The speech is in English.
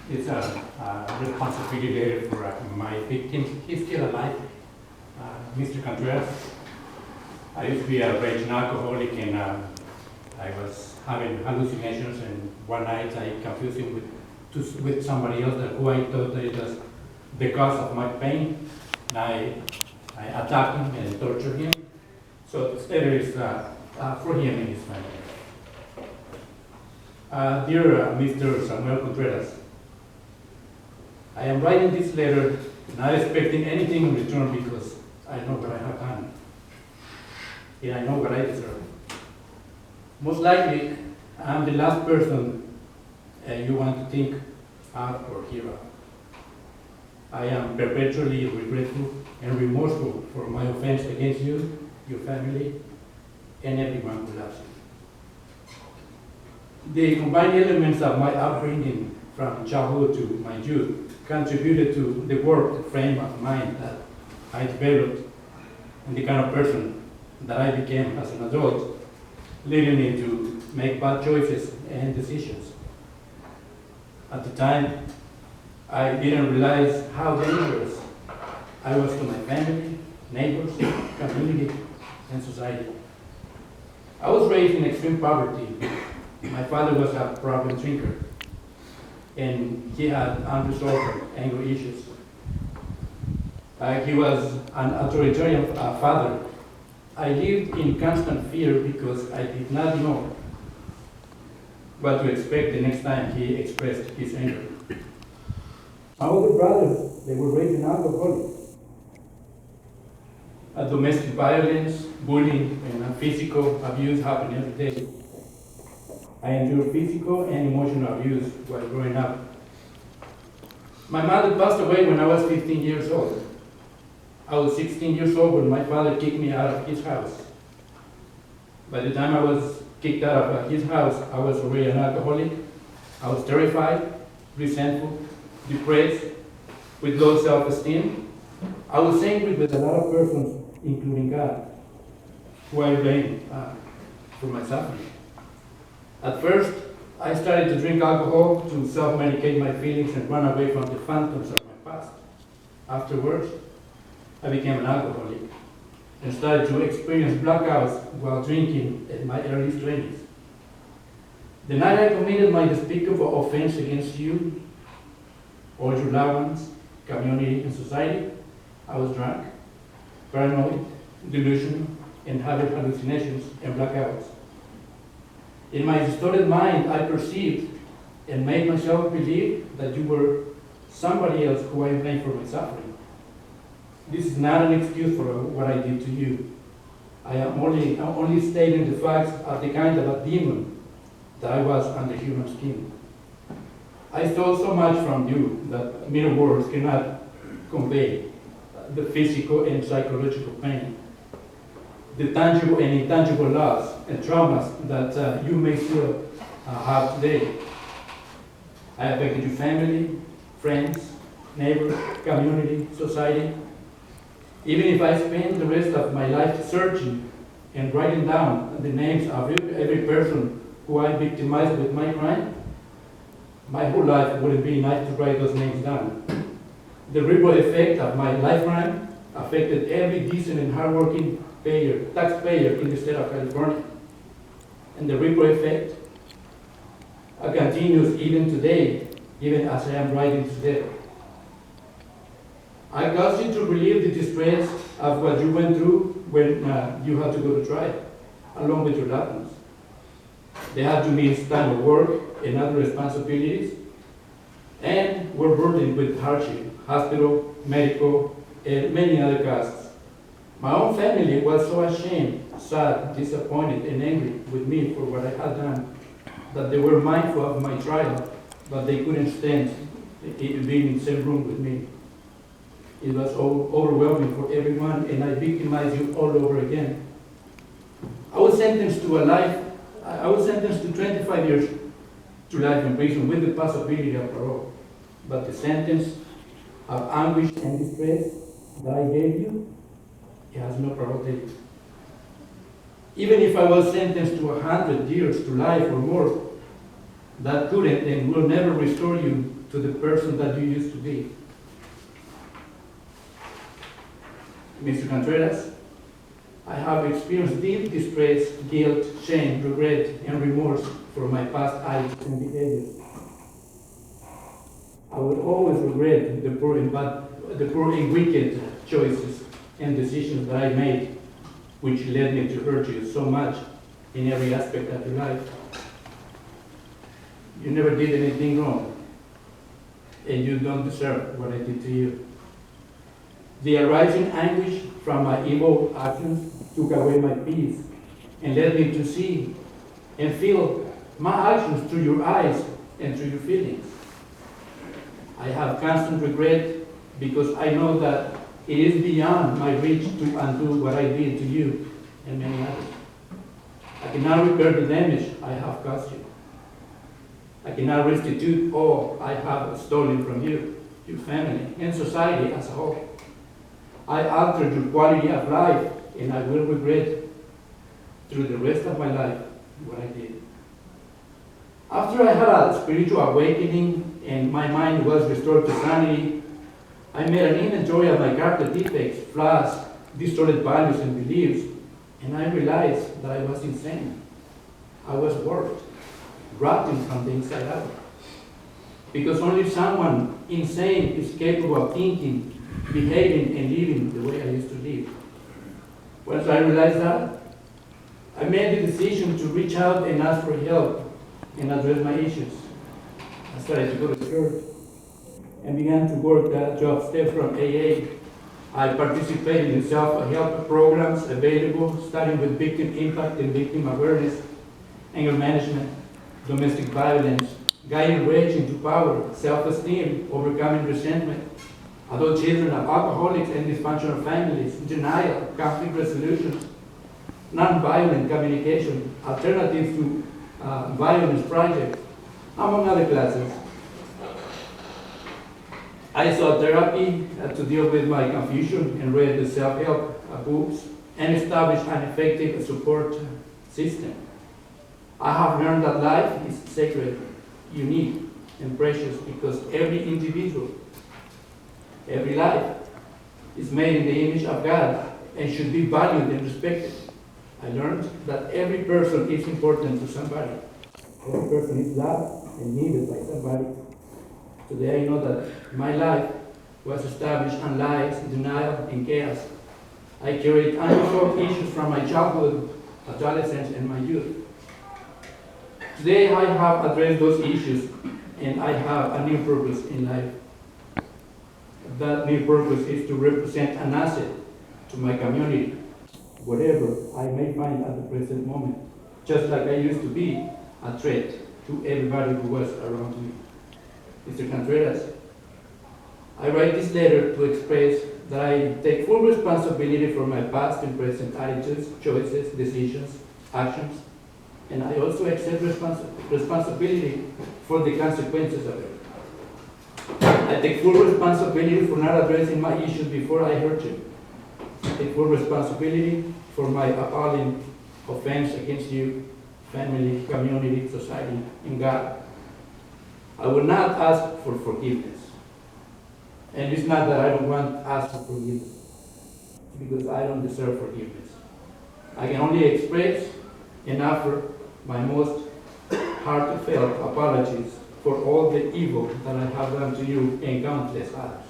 It's a responsibility for my victim. He's still alive, Mr. Contreras. I used to be a raging alcoholic, and I was having hallucinations, and one night I confused him with somebody else who I thought that it was the cause of my pain. And I attacked him and tortured him. So the letter is for him and his family. Dear Mr. Samuel Contreras, I am writing this letter not expecting anything in return because I know what I have done, and I know what I deserve. Most likely, I'm the last person you want to think of or hear of. I am perpetually regretful and remorseful for my offense against you, your family, and everyone who loves you. The combined elements of my upbringing from childhood to my youth contributed to the warped frame of mind that I developed and the kind of person that I became as an adult, leading me to make bad choices and decisions. At the time, I didn't realize how dangerous I was to my family, neighbors, community, and society. I was raised in extreme poverty. My father was a problem drinker, and he had unresolved anger issues. He was an authoritarian father. I lived in constant fear because I did not know what to expect the next time he expressed his anger. My older brothers, they were raised in alcoholics. Domestic violence, bullying, and physical abuse happened every day. I endured physical and emotional abuse while growing up. My mother passed away when I was 15 years old. I was 16 years old when my father kicked me out of his house. By the time I was kicked out of his house, I was already an alcoholic. I was terrified, resentful, depressed, with low self-esteem. I was angry with a lot of persons, including God, who I blame for my suffering. At first, I started to drink alcohol to self-medicate my feelings and run away from the phantoms of my past. Afterwards, I became an alcoholic and started to experience blackouts while drinking in my early 20s. The night I committed my despicable offense against you, all your loved ones, community, and society, I was drunk, paranoid, delusional, and having hallucinations and blackouts. In my distorted mind, I perceived and made myself believe that you were somebody else who I blamed for my suffering. This is not an excuse for what I did to you. I'm only stating the facts of the kind of a demon that I was under human skin. I stole so much from you that mere words cannot convey the physical and psychological pain, the tangible and intangible loss and traumas that you may still have today. I affected your family, friends, neighbors, community, society. Even if I spend the rest of my life searching and writing down the names of every person who I victimized with my crime, my whole life wouldn't be enough to write those names down. The ripple effect of my lifetime affected every decent and hardworking taxpayer in the state of California. And the ripple effect continues even today, even as I am writing today. I caused you to relieve the distress of what you went through when you had to go to trial, along with your loved ones. They had to miss time of work and other responsibilities, and were burdened with hardship, hospital, medical, and many other costs. My own family was so ashamed, sad, disappointed, and angry with me for what I had done that they were mindful of my trial, but they couldn't stand being in the same room with me. It was overwhelming for everyone, and I victimized you all over again. I was sentenced to 25 years to life in prison with the possibility of parole. But the sentence of anguish and distress that I gave you, it has no parole date. Even if I was sentenced to 100 years to life or more, that couldn't and will never restore you to the person that you used to be. Mr. Contreras, I have experienced deep distress, guilt, shame, regret, and remorse for my past acts and behaviors. I will always regret the poor and wicked choices and decisions that I made, which led me to hurt you so much in every aspect of your life. You never did anything wrong, and you don't deserve what I did to you. The arising anguish from my evil actions took away my peace and led me to see and feel my actions through your eyes and through your feelings. I have constant regret because I know that it is beyond my reach to undo what I did to you and many others. I cannot repair the damage I have caused you. I cannot restitute all I have stolen from you, your family, and society as a whole. I altered your quality of life, and I will regret through the rest of my life what I did. After I had a spiritual awakening and my mind was restored to sanity, I made an inventory of my character defects, flaws, distorted values and beliefs, and I realized that I was insane. I was warped, rotting from the inside out. Because only someone insane is capable of thinking, behaving, and living the way I used to live. Once I realized that, I made the decision to reach out and ask for help and address my issues. I started to go to church and began to work at 12 steps from AA. I participated in self-help programs available, starting with victim impact and victim awareness, anger management, domestic violence, guiding rage into power, self-esteem, overcoming resentment, adult children of alcoholics and dysfunctional families, denial, conflict resolution, non-violent communication, alternatives to violence projects, among other classes. I sought therapy to deal with my confusion and read the self-help books and established an effective support system. I have learned that life is sacred, unique, and precious because every individual, every life is made in the image of God and should be valued and respected. I learned that every person is important to somebody. Every person is loved and needed by somebody. Today I know that my life was established on lies, denial, and chaos. I carried unresolved issues from my childhood, adolescence, and my youth. Today I have addressed those issues and I have a new purpose in life. That new purpose is to represent an asset to my community, whatever I may find at the present moment, just like I used to be a threat to everybody who was around me. Mr. Contreras, I write this letter to express that I take full responsibility for my past and present attitudes, choices, decisions, actions, and I also accept responsibility for the consequences of it. I take full responsibility for not addressing my issues before I hurt you. I take full responsibility for my appalling offense against you, family, community, society, and God. I will not ask for forgiveness. And it's not that I don't want to ask for forgiveness, because I don't deserve forgiveness. I can only express and offer my most heartfelt apologies for all the evil that I have done to you and countless others.